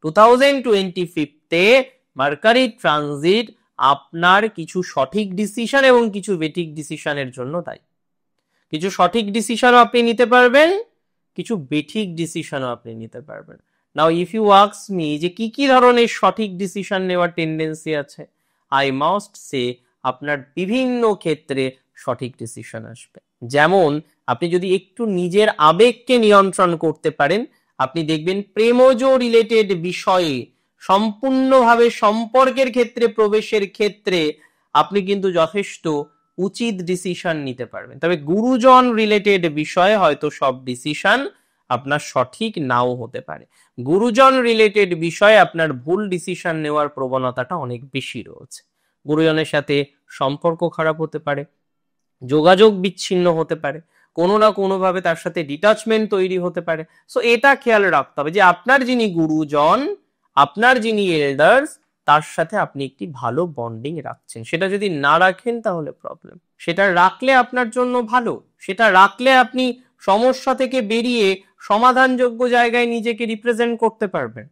2025-এ mercury transit আপনার কিছু সঠিক ডিসিশন এবং কিছু বেঠিক ডিসিশনের জন্য দায়ী। কিছু সঠিক ডিসিশনও আপনি নিতে পারবেন, কিছু বেঠিক ডিসিশনও আপনি নিতে পারবেন। Now if you ask me যে কি কি ধরনের সঠিক ডিসিশন নেওয়ার টেন্ডেন্সি আছে, আই মাস্ট সে আপনার বিভিন্ন ক্ষেত্রে সঠিক ডিসিশন আসবে। যেমন আপনি যদি একটু নিজের আবেগকে নিয়ন্ত্রণ করতে পারেন, আপনি দেখবেন প্রেমজ রিলেটেড বিষয়ে সম্পূর্ণভাবে সম্পর্কের ক্ষেত্রে প্রবেশের ক্ষেত্রে আপনি কিন্তু যথেষ্ট উচিত ডিসিশন নিতে পারবেন। তবে গুরুজন রিলেটেড বিষয়ে হয়তো সব ডিসিশন আপনার সঠিক নাও হতে পারে। গুরুজন রিলেটেড বিষয়ে আপনার ভুল ডিসিশন নেওয়ার প্রবণতাটা অনেক বেশি রয়েছে। গুরুজনের সাথে সম্পর্ক খারাপ হতে পারে, যোগাযোগ বিচ্ছিন্ন হতে পারে, কোনো না কোনোভাবে তার সাথে ডিটাচমেন্ট তৈরি হতে পারে। সো এটা খেয়াল রাখতে হবে যে আপনার যিনি গুরুজন, আপনার যিনি এল্ডার্স, তার সাথে আপনি একটি ভালো বন্ডিং রাখছেন। সেটা যদি না রাখেন তাহলে প্রবলেম। সেটা রাখলে আপনার জন্য ভালো, সেটা রাখলে আপনি সমস্যা থেকে বেরিয়ে সমাধানযোগ্য জায়গায় নিজেকে রিপ্রেজেন্ট করতে পারবেন।